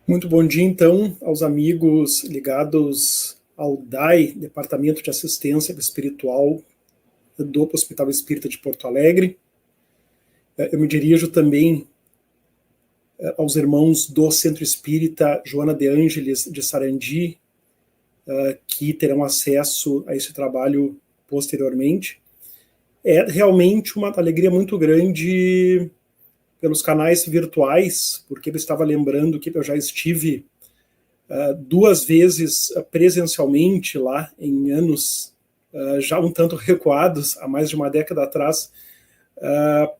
Muito bom dia, então, aos amigos ligados ao DAI, Departamento de Assistência Espiritual do Hospital Espírita de Porto Alegre. Eu me dirijo também aos irmãos do Centro Espírita Joana de Ângeles de Sarandi, que terão acesso a esse trabalho posteriormente. É realmente uma alegria muito grande pelos canais virtuais, porque eu estava lembrando que eu já estive duas vezes presencialmente lá em anos já um tanto recuados, há mais de uma década atrás,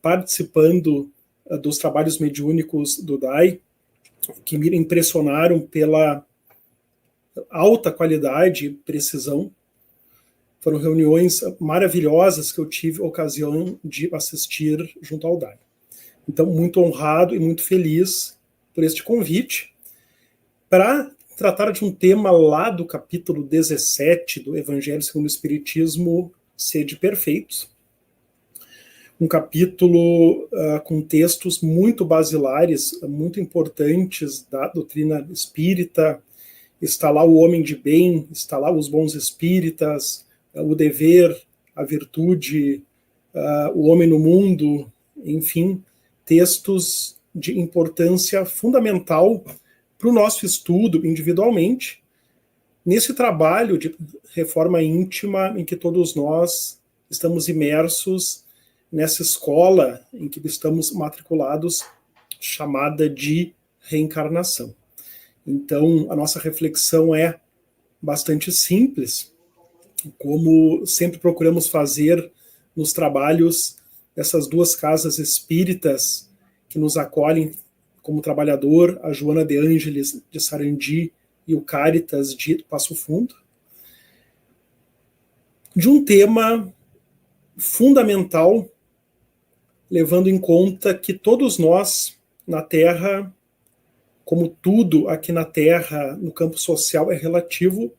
participando dos trabalhos mediúnicos do DAI, que me impressionaram pela alta qualidade e precisão. Foram reuniões maravilhosas que eu tive a ocasião de assistir junto ao DAI. Então, muito honrado e muito feliz por este convite para tratar de um tema lá do capítulo 17 do Evangelho segundo o Espiritismo, Sede Perfeitos. Um capítulo com textos muito basilares, muito importantes da doutrina espírita. Está lá o homem de bem, está lá os bons espíritas, o dever, a virtude, o homem no mundo, enfim, textos de importância fundamental para o nosso estudo individualmente, nesse trabalho de reforma íntima em que todos nós estamos imersos nessa escola em que estamos matriculados, chamada de reencarnação. Então, a nossa reflexão é bastante simples, como sempre procuramos fazer nos trabalhos dessas duas casas espíritas que nos acolhem como trabalhador, a Joana de Ângeles de Sarandi e o Caritas de Passo Fundo, de um tema fundamental, levando em conta que todos nós, na Terra, como tudo aqui na Terra, no campo social, é relativo,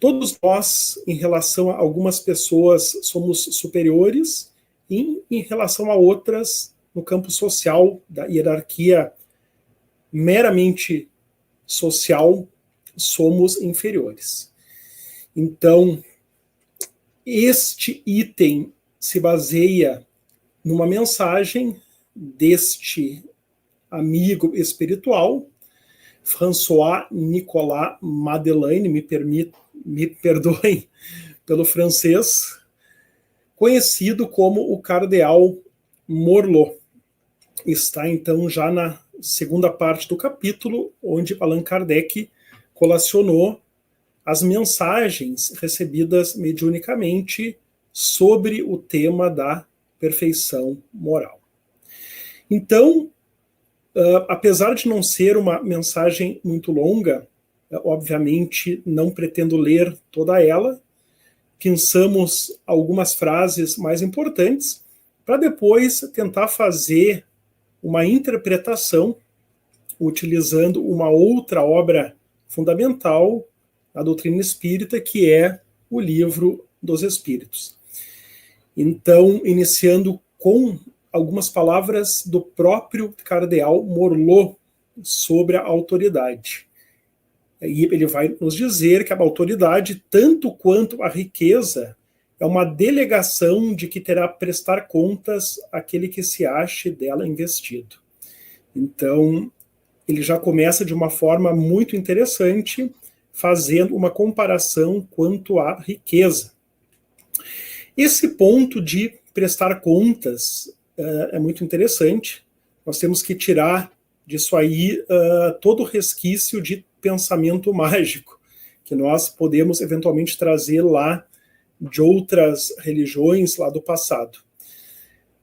todos nós, em relação a algumas pessoas, somos superiores, e em relação a outras, no campo social, da hierarquia meramente social, somos inferiores. Então, este item se baseia numa mensagem deste amigo espiritual, François Nicolas Madeleine, me perdoem pelo francês, conhecido como o Cardeal Morlot. Está então já na segunda parte do capítulo, onde Allan Kardec colacionou as mensagens recebidas mediunicamente sobre o tema da perfeição moral. Então, apesar de não ser uma mensagem muito longa, obviamente não pretendo ler toda ela, pensamos algumas frases mais importantes para depois tentar fazer uma interpretação utilizando uma outra obra fundamental da doutrina espírita, que é o Livro dos Espíritos. Então, iniciando com algumas palavras do próprio Cardeal Morlot sobre a autoridade. E ele vai nos dizer que a autoridade, tanto quanto a riqueza, é uma delegação de que terá que prestar contas àquele que se ache dela investido. Então, ele já começa de uma forma muito interessante, fazendo uma comparação quanto à riqueza. Esse ponto de prestar contas é muito interessante. Nós temos que tirar disso aí todo o resquício de pensamento mágico, que nós podemos eventualmente trazer lá de outras religiões lá do passado.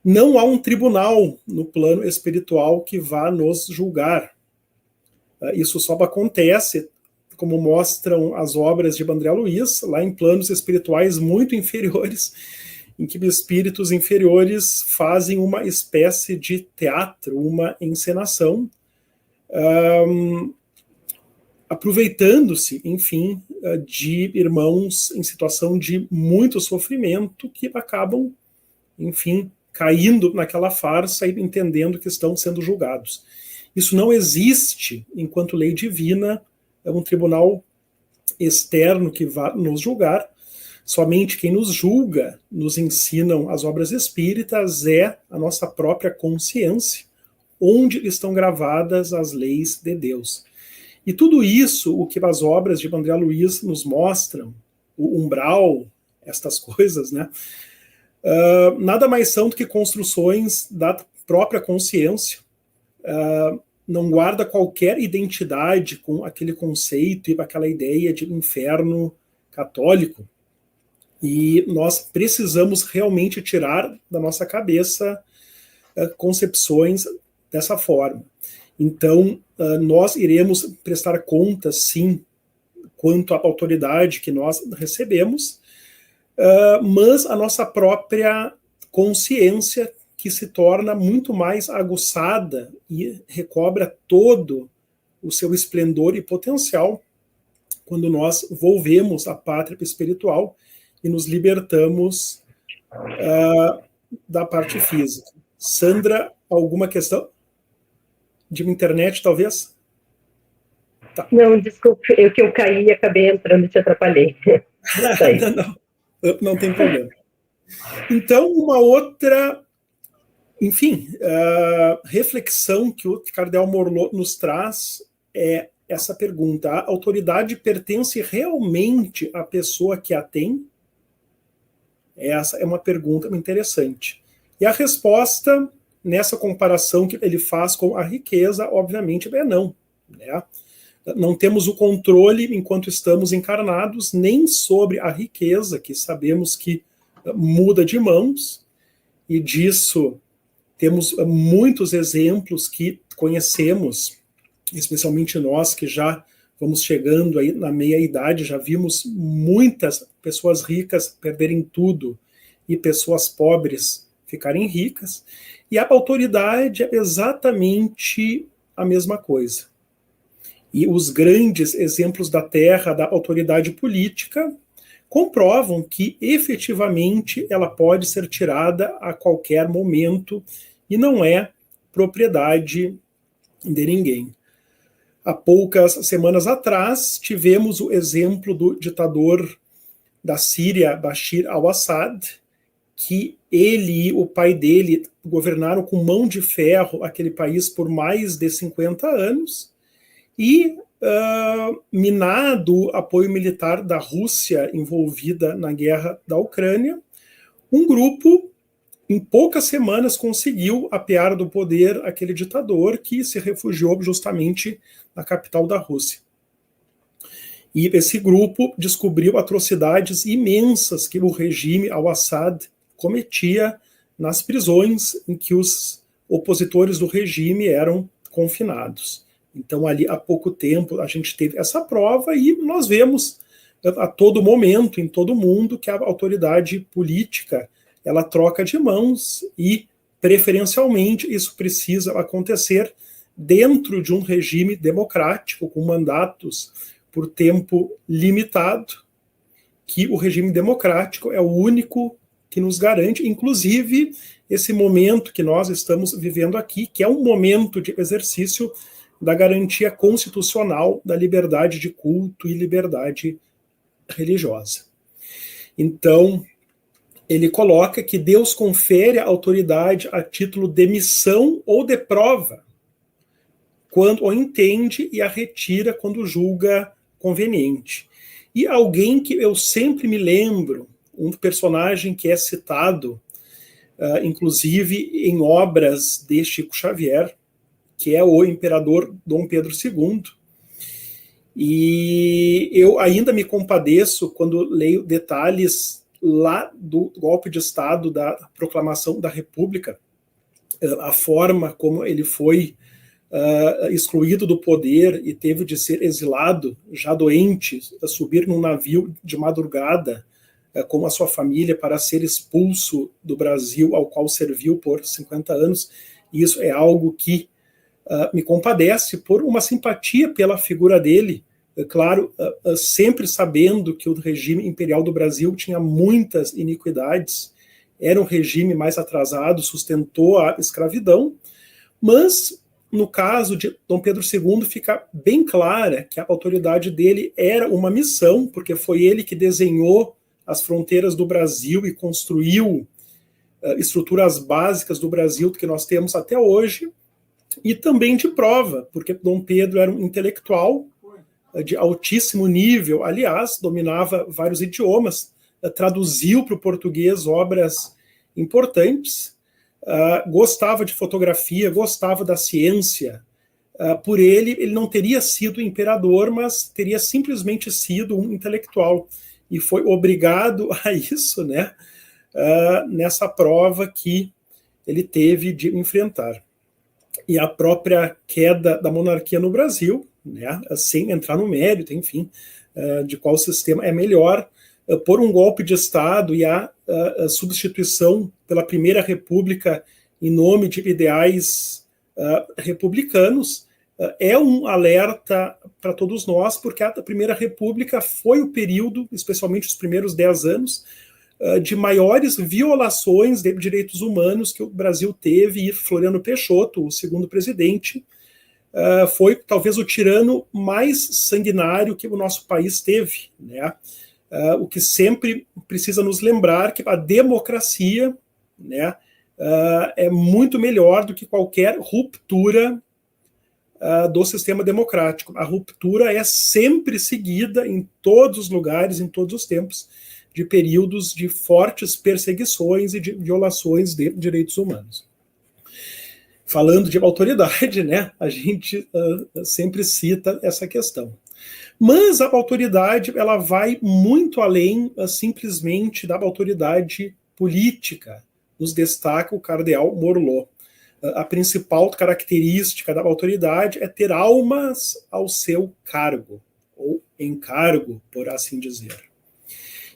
Não há um tribunal no plano espiritual que vá nos julgar. Isso só acontece, como mostram as obras de André Luiz, lá em planos espirituais muito inferiores, em que espíritos inferiores fazem uma espécie de teatro, uma encenação, aproveitando-se, enfim, de irmãos em situação de muito sofrimento que acabam, enfim, caindo naquela farsa e entendendo que estão sendo julgados. Isso não existe enquanto lei divina, é um tribunal externo que vai nos julgar. Somente quem nos julga, nos ensinam as obras espíritas, é a nossa própria consciência, onde estão gravadas as leis de Deus. E tudo isso, o que as obras de André Luiz nos mostram, o umbral, estas coisas, né? Nada mais são do que construções da própria consciência. Não guarda qualquer identidade com aquele conceito e com aquela ideia de inferno católico. E nós precisamos realmente tirar da nossa cabeça concepções dessa forma. Então, nós iremos prestar contas, sim, quanto à autoridade que nós recebemos, mas a nossa própria consciência, que se torna muito mais aguçada e recobra todo o seu esplendor e potencial quando nós volvemos à pátria espiritual e nos libertamos da parte física. Sandra, alguma questão? De uma internet, talvez? Tá. Não, desculpe, eu caí e acabei entrando e te atrapalhei. Não tem problema. Então, uma outra, enfim, reflexão que o Cardel Morlot nos traz é essa pergunta: a autoridade pertence realmente à pessoa que a tem? Essa é uma pergunta interessante. E a resposta, nessa comparação que ele faz com a riqueza, obviamente é não. Né? Não temos o controle, enquanto estamos encarnados, nem sobre a riqueza, que sabemos que muda de mãos, e disso temos muitos exemplos que conhecemos, especialmente nós que já vamos chegando aí na meia-idade, já vimos muitas pessoas ricas perderem tudo e pessoas pobres ficarem ricas, e a autoridade é exatamente a mesma coisa. E os grandes exemplos da Terra, da autoridade política, comprovam que efetivamente ela pode ser tirada a qualquer momento e não é propriedade de ninguém. Há poucas semanas atrás, tivemos o exemplo do ditador da Síria, Bashir al-Assad, que ele e o pai dele governaram com mão de ferro aquele país por mais de 50 anos, e minado o apoio militar da Rússia envolvida na guerra da Ucrânia, um grupo, em poucas semanas, conseguiu apear do poder aquele ditador que se refugiou justamente na capital da Rússia. E esse grupo descobriu atrocidades imensas que o regime al-Assad cometia nas prisões em que os opositores do regime eram confinados. Então, ali há pouco tempo, a gente teve essa prova e nós vemos a todo momento, em todo mundo, que a autoridade política ela troca de mãos e, preferencialmente, isso precisa acontecer dentro de um regime democrático, com mandatos por tempo limitado, que o regime democrático é o único que nos garante, inclusive, esse momento que nós estamos vivendo aqui, que é um momento de exercício da garantia constitucional da liberdade de culto e liberdade religiosa. Então, ele coloca que Deus confere a autoridade a título de missão ou de prova, quando o entende, e a retira quando julga conveniente. E alguém que eu sempre me lembro, um personagem que é citado, inclusive em obras de Chico Xavier, que é o imperador Dom Pedro II. E eu ainda me compadeço quando leio detalhes lá do golpe de Estado, da proclamação da República, a forma como ele foi excluído do poder e teve de ser exilado, já doente, a subir num navio de madrugada com a sua família para ser expulso do Brasil, ao qual serviu por 50 anos. E isso é algo que me compadece por uma simpatia pela figura dele, claro, sempre sabendo que o regime imperial do Brasil tinha muitas iniquidades, era um regime mais atrasado, sustentou a escravidão, mas no caso de Dom Pedro II, fica bem clara que a autoridade dele era uma missão, porque foi ele que desenhou as fronteiras do Brasil e construiu estruturas básicas do Brasil que nós temos até hoje, e também de prova, porque Dom Pedro era um intelectual de altíssimo nível, aliás, dominava vários idiomas, traduziu para o português obras importantes, gostava de fotografia, gostava da ciência. Por ele não teria sido imperador, mas teria simplesmente sido um intelectual, e foi obrigado a isso, né, nessa prova que ele teve de enfrentar. E a própria queda da monarquia no Brasil, né, sem entrar no mérito, enfim, de qual sistema é melhor, por um golpe de Estado e a substituição pela Primeira República em nome de ideais republicanos, é um alerta para todos nós, porque a Primeira República foi o período, especialmente os primeiros 10 anos, de maiores violações de direitos humanos que o Brasil teve, e Floriano Peixoto, o segundo presidente, foi talvez o tirano mais sanguinário que o nosso país teve, né? O que sempre precisa nos lembrar que a democracia, né, é muito melhor do que qualquer ruptura do sistema democrático. A ruptura é sempre seguida em todos os lugares, em todos os tempos, de períodos de fortes perseguições e de violações de direitos humanos. Falando de autoridade, né, a gente sempre cita essa questão. Mas a autoridade, ela vai muito além simplesmente da autoridade política, nos destaca o cardeal Morlot. A principal característica da autoridade é ter almas ao seu cargo, ou encargo, por assim dizer.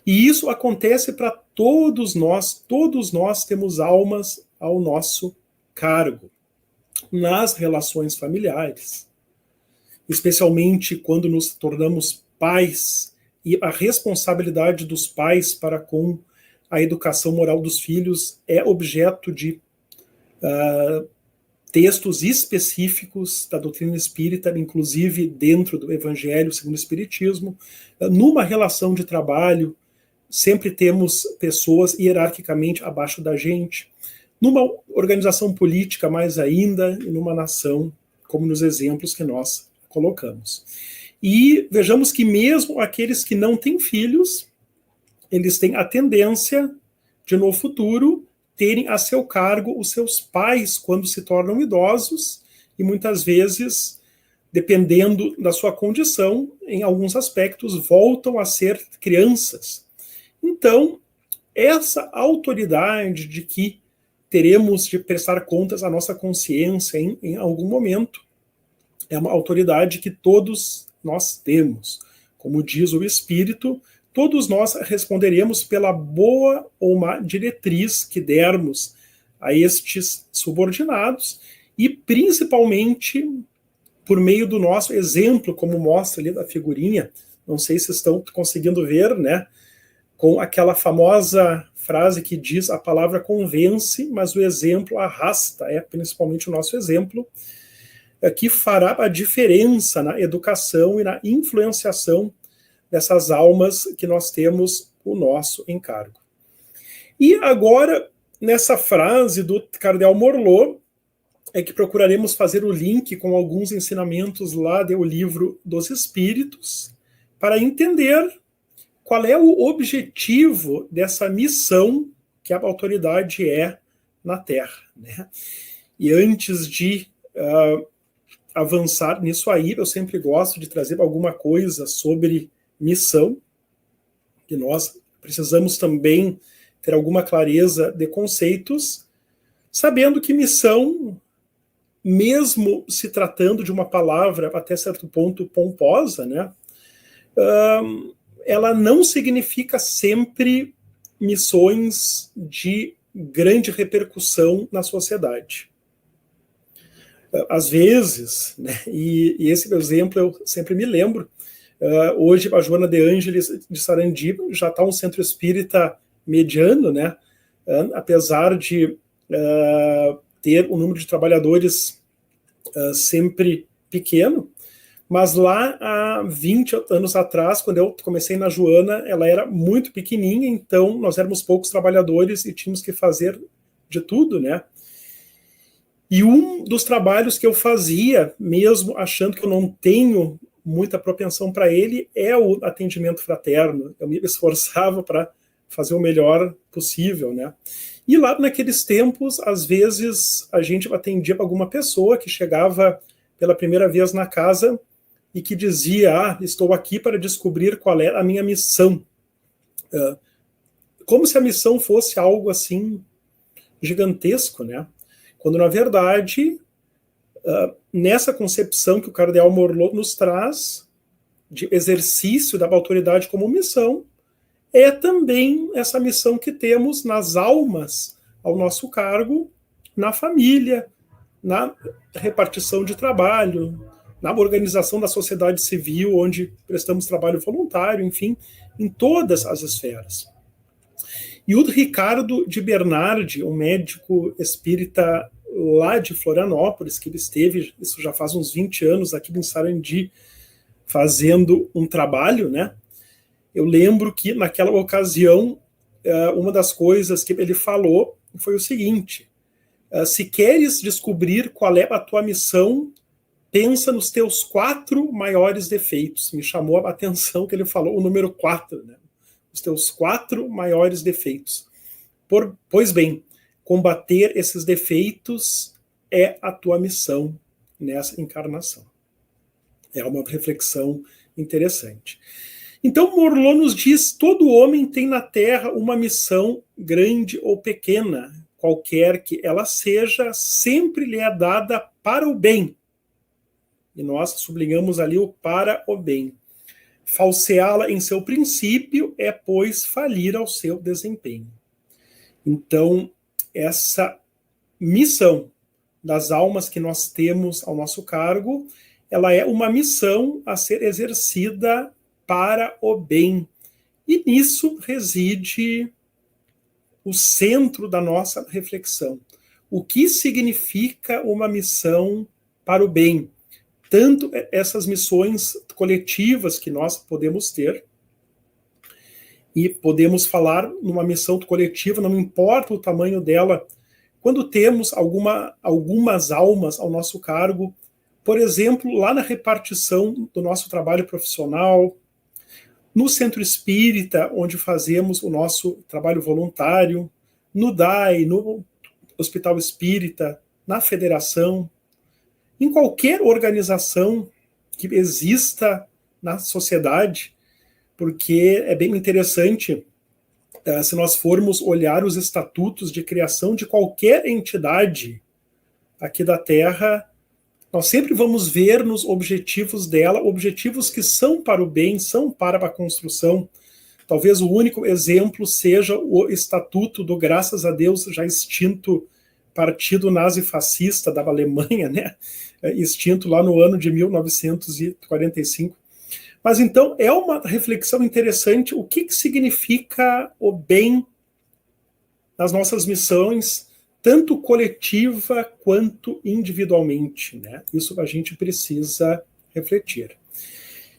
E isso acontece para todos nós temos almas ao nosso cargo, nas relações familiares, especialmente quando nos tornamos pais, e a responsabilidade dos pais para com a educação moral dos filhos é objeto de textos específicos da doutrina espírita, inclusive dentro do Evangelho segundo o Espiritismo. Numa relação de trabalho, sempre temos pessoas hierarquicamente abaixo da gente. Numa organização política, mais ainda, e numa nação, como nos exemplos que nós colocamos. E vejamos que mesmo aqueles que não têm filhos, eles têm a tendência de, no futuro, terem a seu cargo os seus pais quando se tornam idosos, e muitas vezes, dependendo da sua condição, em alguns aspectos, voltam a ser crianças. Então, essa autoridade de que teremos de prestar contas à nossa consciência em algum momento, é uma autoridade que todos nós temos. Como diz o Espírito, todos nós responderemos pela boa ou má diretriz que dermos a estes subordinados, e principalmente por meio do nosso exemplo, como mostra ali da figurinha, não sei se estão conseguindo ver, né? Com aquela famosa frase que diz: a palavra convence, mas o exemplo arrasta. É principalmente o nosso exemplo que fará a diferença na educação e na influenciação dessas almas que nós temos o nosso encargo. E agora, nessa frase do cardeal Morlot, é que procuraremos fazer o link com alguns ensinamentos lá do Livro dos Espíritos, para entender qual é o objetivo dessa missão que a autoridade é na Terra, né? E antes de avançar nisso aí, eu sempre gosto de trazer alguma coisa sobre missão, que nós precisamos também ter alguma clareza de conceitos, sabendo que missão, mesmo se tratando de uma palavra até certo ponto pomposa, né, ela não significa sempre missões de grande repercussão na sociedade. Às vezes, né, e esse exemplo eu sempre me lembro, hoje a Joana de Ângeles de Sarandi já está um centro espírita mediano, né, apesar de ter um número de trabalhadores sempre pequeno, mas lá há 20 anos atrás, quando eu comecei na Joana, ela era muito pequenininha, então nós éramos poucos trabalhadores e tínhamos que fazer de tudo, né? E um dos trabalhos que eu fazia, mesmo achando que eu não tenho muita propensão para ele, é o atendimento fraterno. Eu me esforçava para fazer o melhor possível, né? E lá naqueles tempos, às vezes, a gente atendia alguma pessoa que chegava pela primeira vez na casa e que dizia, estou aqui para descobrir qual é a minha missão. Como se a missão fosse algo assim gigantesco, né? Quando, na verdade, nessa concepção que o cardeal Morlot nos traz, de exercício da autoridade como missão, é também essa missão que temos nas almas ao nosso cargo, na família, na repartição de trabalho, na organização da sociedade civil, onde prestamos trabalho voluntário, enfim, em todas as esferas. E o Ricardo de Bernardi, um médico espírita lá de Florianópolis, que ele esteve, isso já faz uns 20 anos, aqui em Sarandi, fazendo um trabalho, né? Eu lembro que, naquela ocasião, uma das coisas que ele falou foi o seguinte: se queres descobrir qual é a tua missão, pensa nos teus 4 maiores defeitos. Me chamou a atenção que ele falou o número 4, né? Os teus 4 maiores defeitos. Pois bem, combater esses defeitos é a tua missão nessa encarnação. É uma reflexão interessante. Então, Morlot nos diz: todo homem tem na Terra uma missão, grande ou pequena, qualquer que ela seja, sempre lhe é dada para o bem. E nós sublinhamos ali o para o bem. Falseá-la em seu princípio é, pois, falir ao seu desempenho. Então, essa missão das almas que nós temos ao nosso cargo, ela é uma missão a ser exercida para o bem. E nisso reside o centro da nossa reflexão. O que significa uma missão para o bem? Tanto essas missões coletivas que nós podemos ter, e podemos falar numa missão coletiva, não importa o tamanho dela, quando temos algumas almas ao nosso cargo, por exemplo, lá na repartição do nosso trabalho profissional, no centro espírita, onde fazemos o nosso trabalho voluntário, no DAI, no Hospital Espírita, na federação, em qualquer organização que exista na sociedade, porque é bem interessante, se nós formos olhar os estatutos de criação de qualquer entidade aqui da Terra, nós sempre vamos ver nos objetivos dela, objetivos que são para o bem, são para a construção. Talvez o único exemplo seja o estatuto do, graças a Deus, já extinto Partido Nazi-Fascista da Alemanha, né? Extinto lá no ano de 1945. Mas então é uma reflexão interessante o que significa o bem nas nossas missões, tanto coletiva quanto individualmente, né? Isso a gente precisa refletir.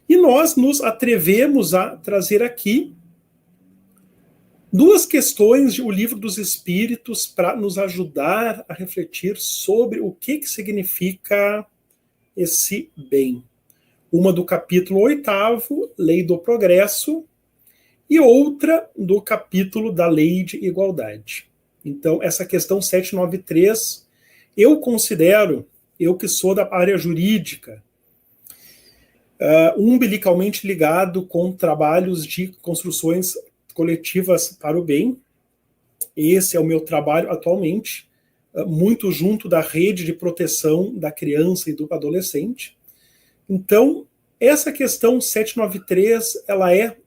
E nós nos atrevemos a trazer aqui 2 questões do Livro dos Espíritos para nos ajudar a refletir sobre o que significa esse bem. Uma do capítulo 8º, Lei do Progresso, e outra do capítulo da Lei de Igualdade. Então, essa questão 793, eu considero, eu que sou da área jurídica, umbilicalmente ligado com trabalhos de construções coletivas para o bem. Esse é o meu trabalho atualmente, muito junto da rede de proteção da criança e do adolescente. Então, essa questão 793, ela é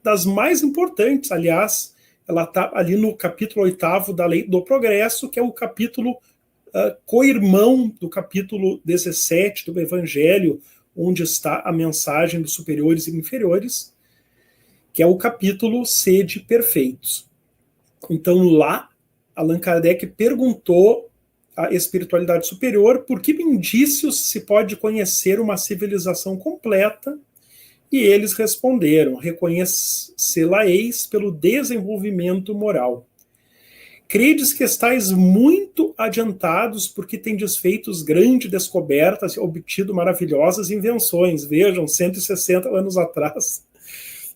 das mais importantes, aliás, ela está ali no capítulo 8º da Lei do Progresso, que é o capítulo co-irmão do capítulo 17 do Evangelho, onde está a mensagem dos superiores e inferiores, que é o capítulo Sede Perfeitos. Então, lá, Allan Kardec perguntou a espiritualidade superior, por que indícios se pode conhecer uma civilização completa? E eles responderam: reconhecê-la-eis pelo desenvolvimento moral. Credes que estáis muito adiantados porque tendes feito grandes descobertas e obtido maravilhosas invenções. Vejam, 160 anos atrás.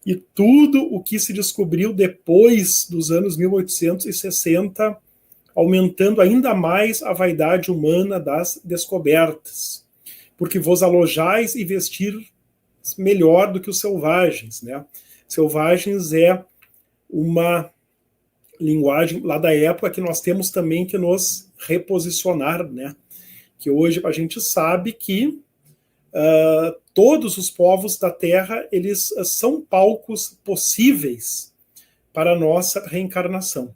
E tudo o que se descobriu depois dos anos 1860, aumentando ainda mais a vaidade humana das descobertas. Porque vos alojais e vestir melhor do que os selvagens, né? Selvagens é uma linguagem lá da época que nós temos também que nos reposicionar, né? Que hoje a gente sabe que todos os povos da Terra, eles são palcos possíveis para a nossa reencarnação.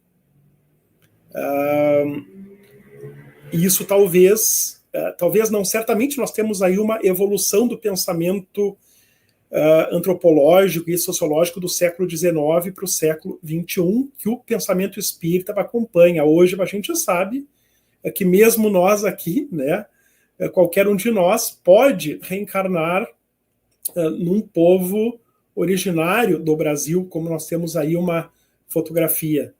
E isso talvez não, certamente nós temos aí uma evolução do pensamento antropológico e sociológico do século XIX para o século XXI, que o pensamento espírita acompanha. Hoje a gente sabe que mesmo nós aqui, né, qualquer um de nós pode reencarnar num povo originário do Brasil, como nós temos aí uma fotografia.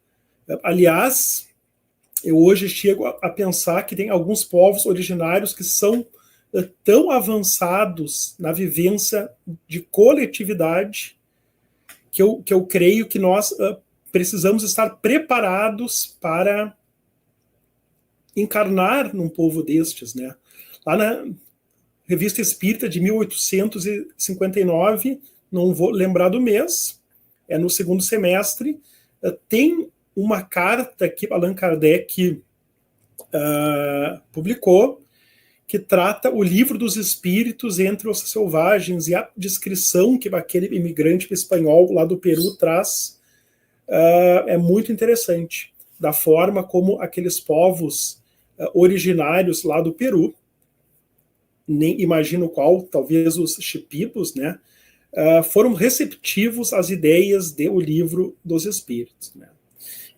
Aliás, eu hoje chego a pensar que tem alguns povos originários que são tão avançados na vivência de coletividade que eu creio que nós precisamos estar preparados para encarnar num povo destes, né? Lá na Revista Espírita de 1859, não vou lembrar do mês, é no segundo semestre, tem uma carta que Allan Kardec publicou, que trata o livro dos espíritos entre os selvagens, e a descrição que aquele imigrante espanhol lá do Peru traz é muito interessante, da forma como aqueles povos originários lá do Peru, nem imagino qual, talvez os Shipibos, né, foram receptivos às ideias do livro dos espíritos, né.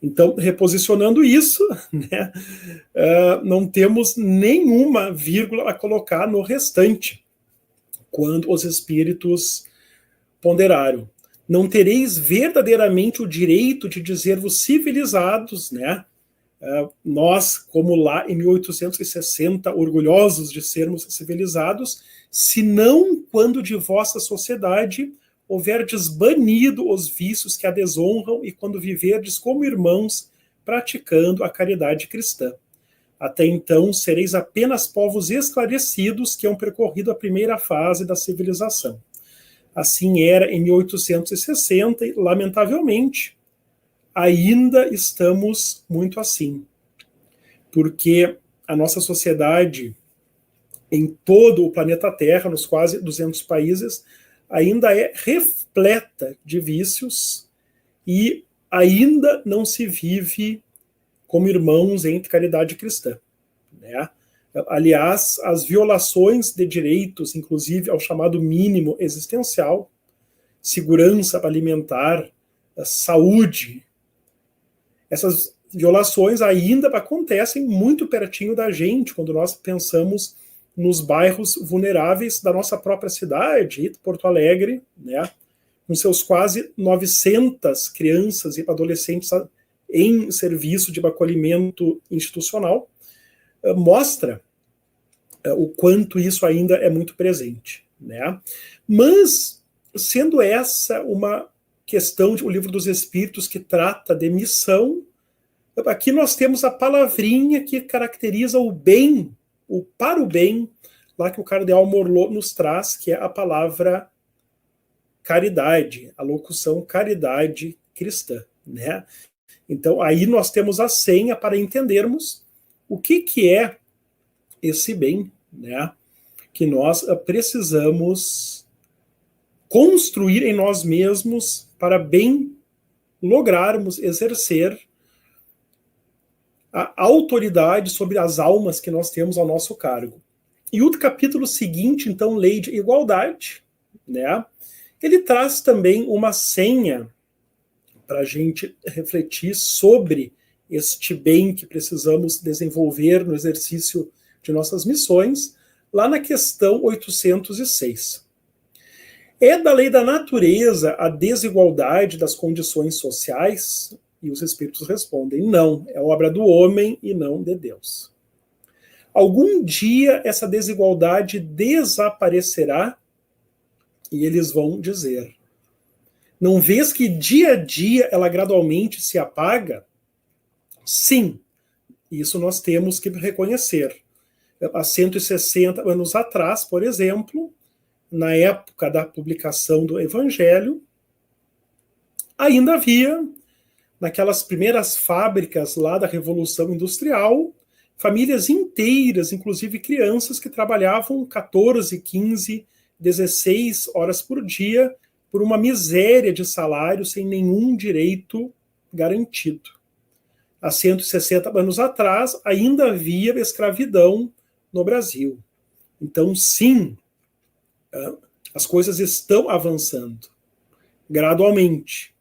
Então, reposicionando isso, né, não temos nenhuma vírgula a colocar no restante, quando os espíritos ponderaram: não tereis verdadeiramente o direito de dizer-vos civilizados, né? Nós, como lá em 1860, orgulhosos de sermos civilizados, senão quando de vossa sociedade houverdes banido os vícios que a desonram e quando viverdes como irmãos, praticando a caridade cristã. Até então, sereis apenas povos esclarecidos que hão percorrido a primeira fase da civilização. Assim era em 1860 e, lamentavelmente, ainda estamos muito assim. Porque a nossa sociedade, em todo o planeta Terra, nos quase 200 países, ainda é repleta de vícios e ainda não se vive como irmãos entre caridade cristã, né? Aliás, as violações de direitos, inclusive ao chamado mínimo existencial, segurança alimentar, saúde, essas violações ainda acontecem muito pertinho da gente, quando nós pensamos nos bairros vulneráveis da nossa própria cidade, Porto Alegre, né, com seus quase 900 crianças e adolescentes em serviço de acolhimento institucional, mostra o quanto isso ainda é muito presente, né? Mas, sendo essa uma questão do Livro dos Espíritos que trata de missão, aqui nós temos a palavrinha que caracteriza o bem, o para o bem, lá que o cardeal Morlot nos traz, que é a palavra caridade, a locução caridade cristã, né? Então, aí nós temos a senha para entendermos o que é esse bem, né? Que nós precisamos construir em nós mesmos para bem lograrmos exercer a autoridade sobre as almas que nós temos ao nosso cargo. E o capítulo seguinte, então, Lei de Igualdade, né? Ele traz também uma senha para a gente refletir sobre este bem que precisamos desenvolver no exercício de nossas missões, lá na questão 806. É da lei da natureza a desigualdade das condições sociais? E os espíritos respondem, não, é obra do homem e não de Deus. Algum dia essa desigualdade desaparecerá? E eles vão dizer, não vês que dia a dia ela gradualmente se apaga? Sim, isso nós temos que reconhecer. Há 160 anos atrás, por exemplo, na época da publicação do Evangelho, ainda havia, naquelas primeiras fábricas lá da Revolução Industrial, famílias inteiras, inclusive crianças, que trabalhavam 14, 15, 16 horas por dia por uma miséria de salário sem nenhum direito garantido. Há 160 anos atrás, ainda havia escravidão no Brasil. Então, sim, as coisas estão avançando gradualmente,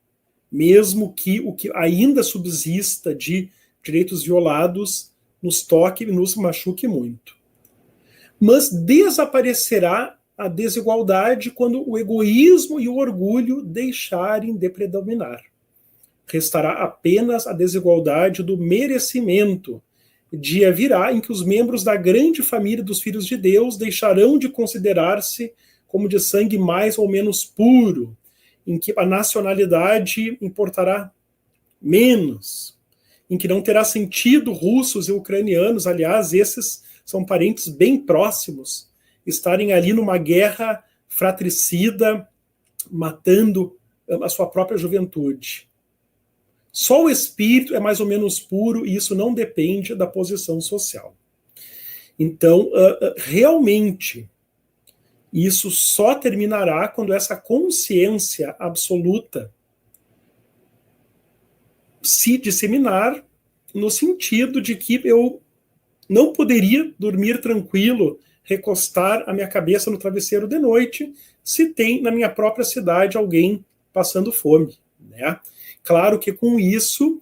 mesmo que o que ainda subsista de direitos violados nos toque e nos machuque muito. Mas desaparecerá a desigualdade quando o egoísmo e o orgulho deixarem de predominar. Restará apenas a desigualdade do merecimento. Dia virá em que os membros da grande família dos filhos de Deus deixarão de considerar-se como de sangue mais ou menos puro, em que a nacionalidade importará menos, em que não terá sentido russos e ucranianos, aliás, esses são parentes bem próximos, estarem ali numa guerra fratricida, matando a sua própria juventude. Só o espírito é mais ou menos puro e isso não depende da posição social. Então, realmente, isso só terminará quando essa consciência absoluta se disseminar no sentido de que eu não poderia dormir tranquilo, recostar a minha cabeça no travesseiro de noite, se tem na minha própria cidade alguém passando fome, né? Claro que com isso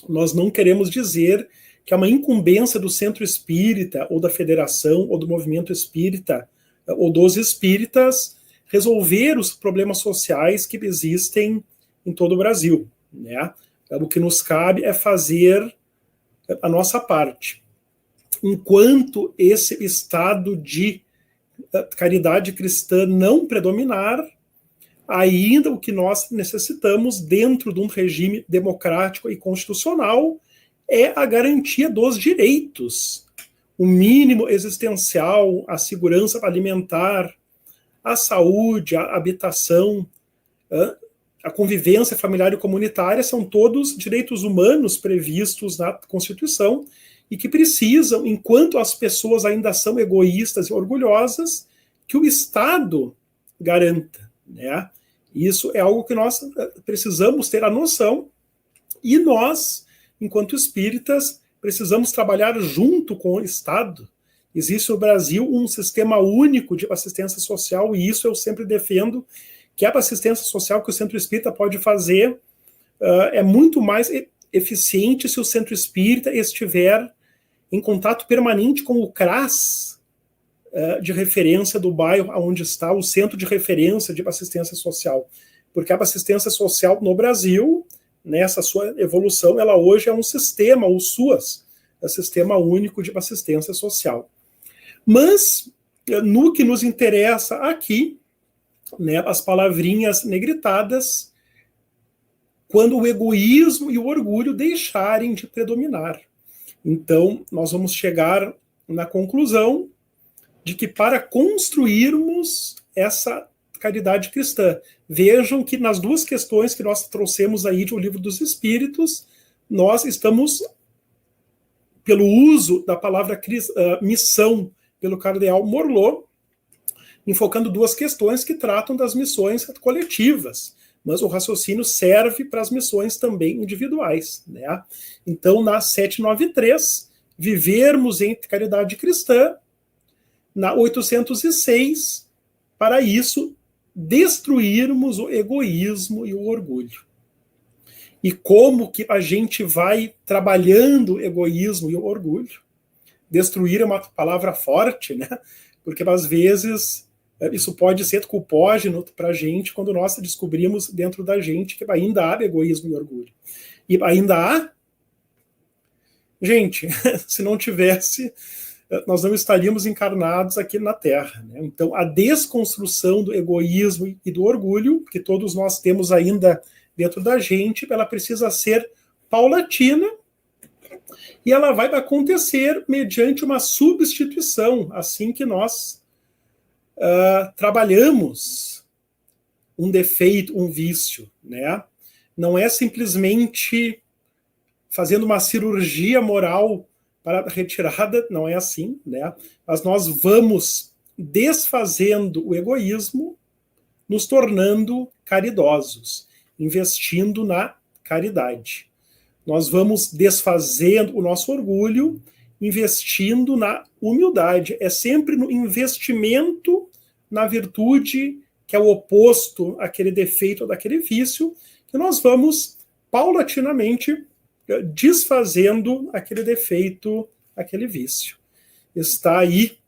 nós não queremos dizer que é uma incumbência do centro espírita, ou da federação, ou do movimento espírita, ou dos espíritas, resolver os problemas sociais que existem em todo o Brasil, né? O que nos cabe é fazer a nossa parte. Enquanto esse estado de caridade cristã não predominar, ainda o que nós necessitamos dentro de um regime democrático e constitucional é a garantia dos direitos, o mínimo existencial, a segurança alimentar, a saúde, a habitação, a convivência familiar e comunitária são todos direitos humanos previstos na Constituição e que precisam, enquanto as pessoas ainda são egoístas e orgulhosas, que o Estado garanta, né? Isso é algo que nós precisamos ter a noção e nós, enquanto espíritas, precisamos trabalhar junto com o Estado. Existe no Brasil um sistema único de assistência social e isso eu sempre defendo, que a assistência social que o centro espírita pode fazer é muito mais eficiente se o centro espírita estiver em contato permanente com o CRAS de referência do bairro onde está o centro de referência de assistência social. Porque a assistência social no Brasil, nessa sua evolução, ela hoje é um sistema, o SUAS, é o Sistema Único de Assistência Social. Mas, no que nos interessa aqui, né, as palavrinhas negritadas, quando o egoísmo e o orgulho deixarem de predominar. Então, nós vamos chegar na conclusão de que para construirmos essa caridade cristã, vejam que nas duas questões que nós trouxemos aí do Livro dos Espíritos, nós estamos, pelo uso da palavra missão pelo cardeal Morlot, enfocando duas questões que tratam das missões coletivas, mas o raciocínio serve para as missões também individuais, né? Então, na 793, vivermos em caridade cristã, na 806, para isso, destruirmos o egoísmo e o orgulho. e como que a gente vai trabalhando o egoísmo e o orgulho. Destruir é uma palavra forte, né? Porque às vezes isso pode ser culpógeno para a gente quando nós descobrimos dentro da gente que ainda há egoísmo e orgulho. E ainda há. Gente, se não tivesse, nós não estaríamos encarnados aqui na Terra, né? Então, a desconstrução do egoísmo e do orgulho, que todos nós temos ainda dentro da gente, ela precisa ser paulatina e ela vai acontecer mediante uma substituição, assim que nós trabalhamos um defeito, um vício, né? Não é simplesmente fazendo uma cirurgia moral para a retirada, não é assim, né? Mas nós vamos desfazendo o egoísmo, nos tornando caridosos, investindo na caridade. Nós vamos desfazendo o nosso orgulho, investindo na humildade. É sempre no investimento na virtude, que é o oposto àquele defeito ou daquele vício, que nós vamos paulatinamente desfazendo aquele defeito, aquele vício. Está aí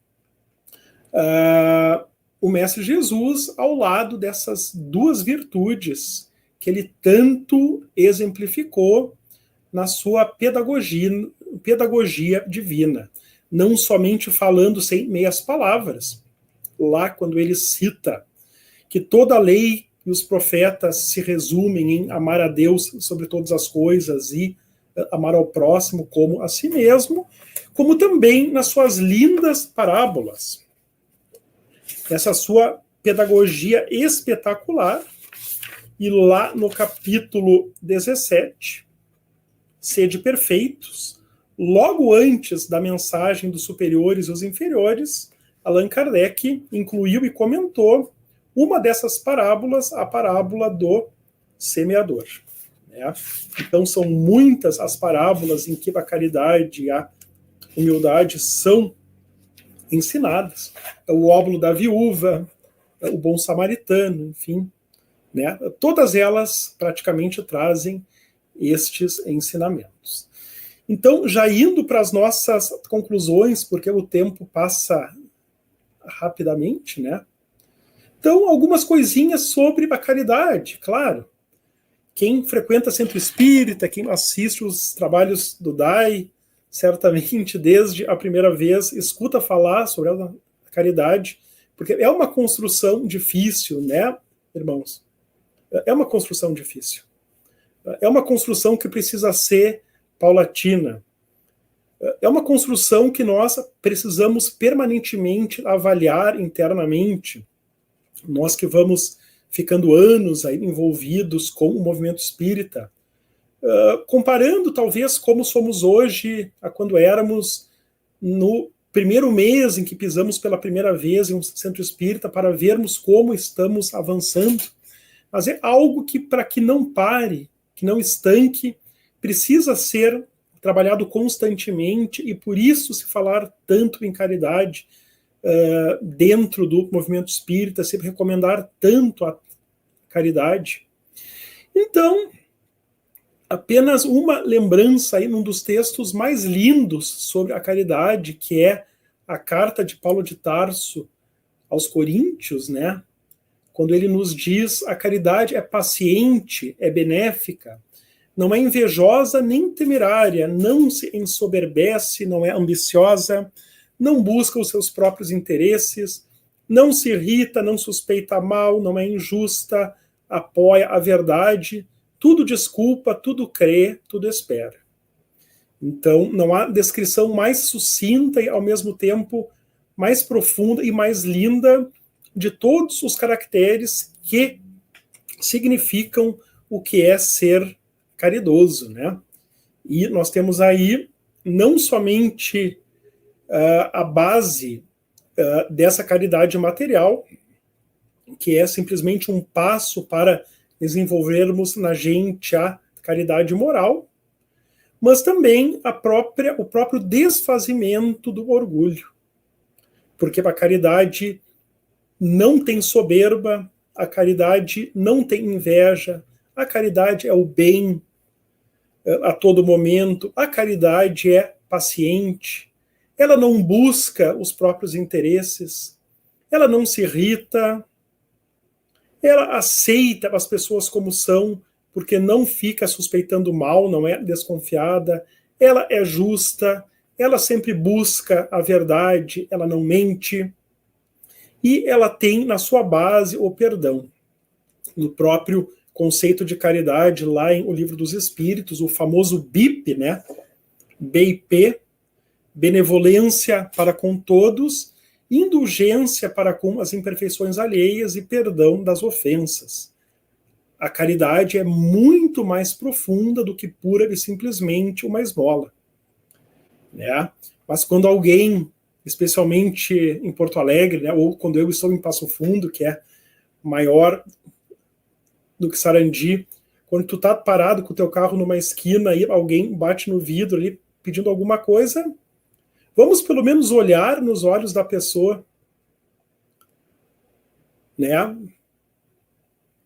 o Mestre Jesus ao lado dessas duas virtudes que ele tanto exemplificou na sua pedagogia divina. Não somente falando sem meias palavras, lá quando ele cita que toda a lei e os profetas se resumem em amar a Deus sobre todas as coisas e amar ao próximo como a si mesmo, como também nas suas lindas parábolas. Essa sua pedagogia espetacular, e lá no capítulo 17, Sede perfeitos, logo antes da mensagem dos superiores e os inferiores, Allan Kardec incluiu e comentou uma dessas parábolas, a parábola do semeador. Né? Então são muitas as parábolas em que a caridade e a humildade são ensinadas. O óbolo da viúva, o bom samaritano, enfim. Né? Todas elas praticamente trazem estes ensinamentos. Então, já indo para as nossas conclusões, porque o tempo passa rapidamente, né? Então, algumas coisinhas sobre a caridade, claro. Quem frequenta Centro Espírita, quem assiste os trabalhos do DAI, certamente, desde a primeira vez, escuta falar sobre a caridade, porque é uma construção difícil, né, irmãos? É uma construção difícil. É uma construção que precisa ser paulatina. É uma construção que nós precisamos permanentemente avaliar internamente. Nós que vamos ficando anos aí envolvidos com o movimento espírita, comparando talvez como somos hoje a quando éramos no primeiro mês em que pisamos pela primeira vez em um centro espírita, para vermos como estamos avançando. Mas é algo que, para que não pare, que não estanque, precisa ser trabalhado constantemente, e por isso se falar tanto em caridade dentro do movimento espírita, se recomendar tanto a caridade. Então, apenas uma lembrança aí num dos textos mais lindos sobre a caridade, que é a carta de Paulo de Tarso aos Coríntios, né? Quando ele nos diz: a caridade é paciente, é benéfica, não é invejosa nem temerária, não se ensoberbece, não é ambiciosa, não busca os seus próprios interesses, não se irrita, não suspeita mal, não é injusta, apoia a verdade, tudo desculpa, tudo crê, tudo espera. Então, não há descrição mais sucinta e, ao mesmo tempo, mais profunda e mais linda de todos os caracteres que significam o que é ser caridoso, né? E nós temos aí não somente a base dessa caridade material, que é simplesmente um passo para desenvolvermos na gente a caridade moral, mas também o próprio desfazimento do orgulho. Porque a caridade não tem soberba, a caridade não tem inveja, a caridade é o bem, a todo momento. A caridade é paciente, ela não busca os próprios interesses, ela não se irrita, ela aceita as pessoas como são, porque não fica suspeitando mal, não é desconfiada, ela é justa, ela sempre busca a verdade, ela não mente, e ela tem na sua base o perdão. No próprio conceito de caridade, lá em O Livro dos Espíritos, o famoso BIP, né? BIP, benevolência para com todos, indulgência para com as imperfeições alheias e perdão das ofensas. A caridade é muito mais profunda do que pura e simplesmente uma esmola, né? Mas quando alguém, especialmente em Porto Alegre, né, ou quando eu estou em Passo Fundo, que é maior do que Sarandi, quando tu tá parado com o teu carro numa esquina e alguém bate no vidro ali pedindo alguma coisa, vamos pelo menos olhar nos olhos da pessoa, né?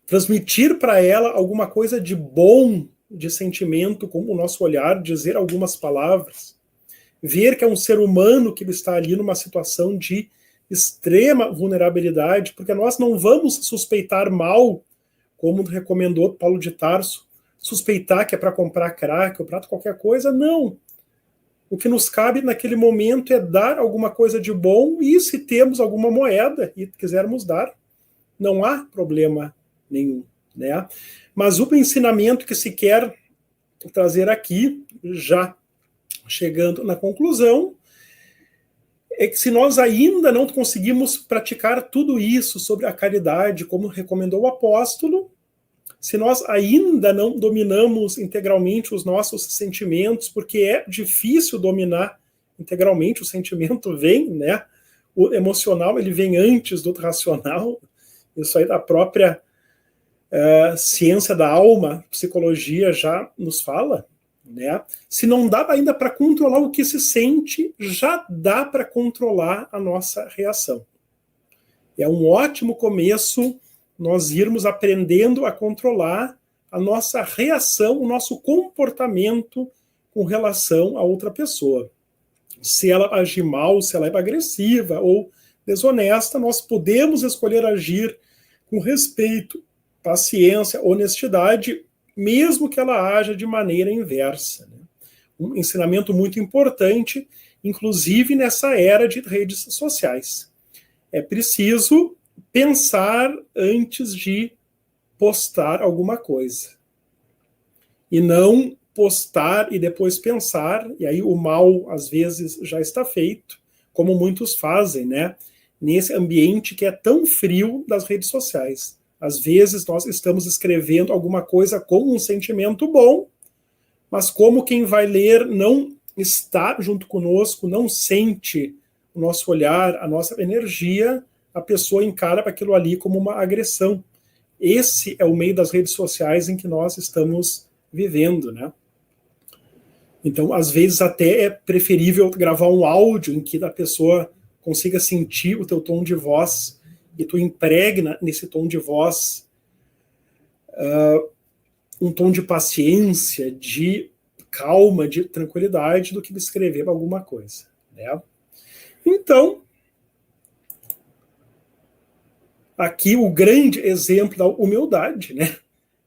Transmitir para ela alguma coisa de bom, de sentimento, com o nosso olhar, dizer algumas palavras, ver que é um ser humano que está ali numa situação de extrema vulnerabilidade, porque nós não vamos suspeitar mal, como recomendou Paulo de Tarso, suspeitar que é para comprar crack ou para qualquer coisa, não. O que nos cabe naquele momento é dar alguma coisa de bom, e se temos alguma moeda e quisermos dar, não há problema nenhum, né? Mas o ensinamento que se quer trazer aqui, já chegando na conclusão, é que se nós ainda não conseguimos praticar tudo isso sobre a caridade, como recomendou o apóstolo, se nós ainda não dominamos integralmente os nossos sentimentos, porque é difícil dominar integralmente, o sentimento vem, né? O emocional, ele vem antes do racional, isso aí da própria ciência da alma, psicologia já nos fala, né? Se não dá ainda para controlar o que se sente, já dá para controlar a nossa reação. É um ótimo começo nós irmos aprendendo a controlar a nossa reação, o nosso comportamento com relação a outra pessoa. Se ela agir mal, se ela é agressiva ou desonesta, nós podemos escolher agir com respeito, paciência, honestidade, mesmo que ela haja de maneira inversa. Né? Um ensinamento muito importante, inclusive nessa era de redes sociais. É preciso pensar antes de postar alguma coisa. E não postar e depois pensar, e aí o mal às vezes já está feito, como muitos fazem, né? Nesse ambiente que é tão frio das redes sociais. Às vezes nós estamos escrevendo alguma coisa com um sentimento bom, mas como quem vai ler não está junto conosco, não sente o nosso olhar, a nossa energia, a pessoa encara aquilo ali como uma agressão. Esse é o meio das redes sociais em que nós estamos vivendo, né? Então, às vezes até é preferível gravar um áudio em que a pessoa consiga sentir o teu tom de voz e tu impregna nesse tom de voz um tom de paciência, de calma, de tranquilidade, do que escrever alguma coisa, né? Então, aqui o grande exemplo da humildade, né?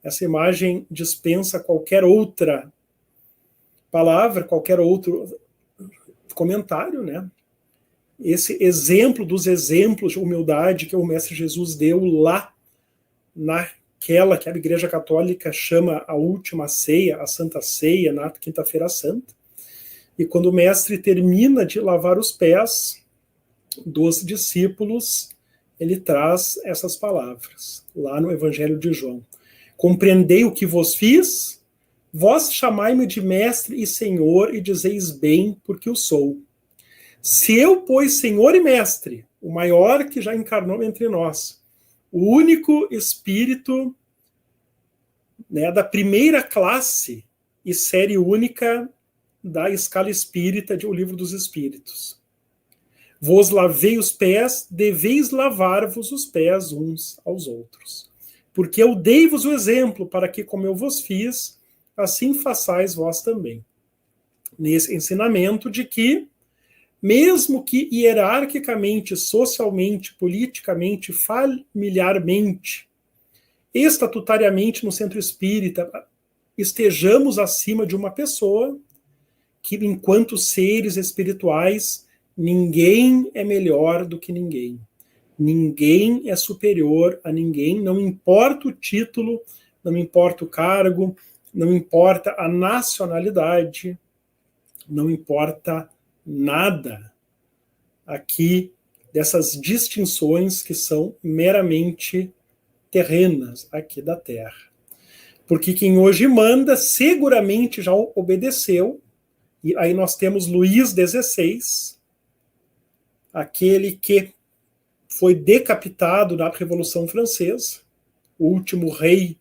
Essa imagem dispensa qualquer outra palavra, qualquer outro comentário, né? Esse exemplo dos exemplos de humildade que o Mestre Jesus deu lá naquela que a Igreja Católica chama a última ceia, a Santa Ceia, na Quinta-feira Santa. E quando o Mestre termina de lavar os pés dos discípulos, ele traz essas palavras, lá no Evangelho de João. Compreendei o que vos fiz, vós chamai-me de mestre e senhor, e dizeis bem, porque o sou. Se eu, pois, senhor e mestre, o maior que já encarnou entre nós, o único espírito, né, da primeira classe e série única da escala espírita de O Livro dos Espíritos, vos lavei os pés, deveis lavar-vos os pés uns aos outros. Porque eu dei-vos o exemplo para que, como eu vos fiz, assim façais vós também. Nesse ensinamento de que, mesmo que hierarquicamente, socialmente, politicamente, familiarmente, estatutariamente no centro espírita, estejamos acima de uma pessoa, que enquanto seres espirituais, ninguém é melhor do que ninguém. Ninguém é superior a ninguém, não importa o título, não importa o cargo, não importa a nacionalidade, não importa nada aqui dessas distinções que são meramente terrenas aqui da Terra. Porque quem hoje manda seguramente já obedeceu, e aí nós temos Luís XVI, aquele que foi decapitado na Revolução Francesa, o último rei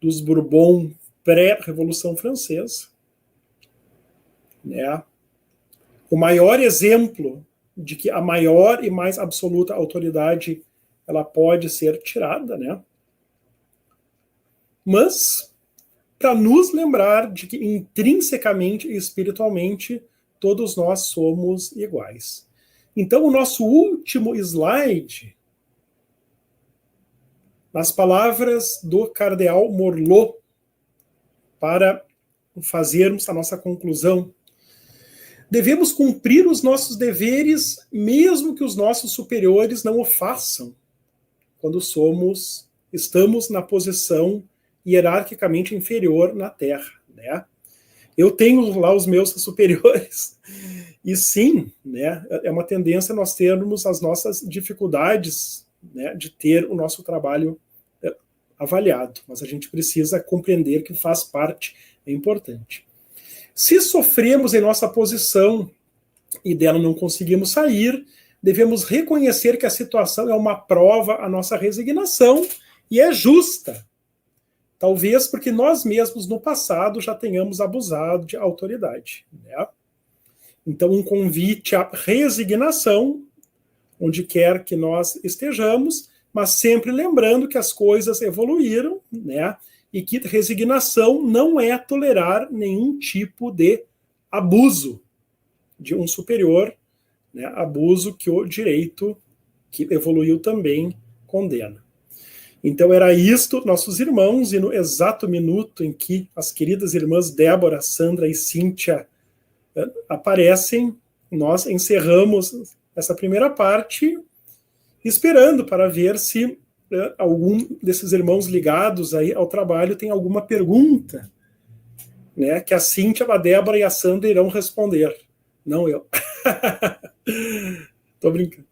dos Bourbon pré-Revolução Francesa, né? O maior exemplo de que a maior e mais absoluta autoridade ela pode ser tirada, né? Mas para nos lembrar de que intrinsecamente e espiritualmente todos nós somos iguais. Então, o nosso último slide, nas palavras do cardeal Morlot, para fazermos a nossa conclusão, devemos cumprir os nossos deveres, mesmo que os nossos superiores não o façam, quando estamos na posição hierarquicamente inferior na Terra, né? Eu tenho lá os meus superiores, e sim, né, é uma tendência nós termos as nossas dificuldades, né, de ter o nosso trabalho avaliado, mas a gente precisa compreender que faz parte, é importante. Se sofremos em nossa posição e dela não conseguimos sair, devemos reconhecer que a situação é uma prova à nossa resignação e é justa. Talvez porque nós mesmos no passado já tenhamos abusado de autoridade, né? Então, um convite à resignação, onde quer que nós estejamos, mas sempre lembrando que as coisas evoluíram, né? E que resignação não é tolerar nenhum tipo de abuso de um superior, né? Abuso que o direito, que evoluiu também, condena. Então era isto, nossos irmãos, e no exato minuto em que as queridas irmãs Débora, Sandra e Cíntia aparecem, nós encerramos essa primeira parte, esperando para ver se algum desses irmãos ligados aí ao trabalho tem alguma pergunta, né, que a Cíntia, a Débora e a Sandra irão responder. Não eu. Tô brincando.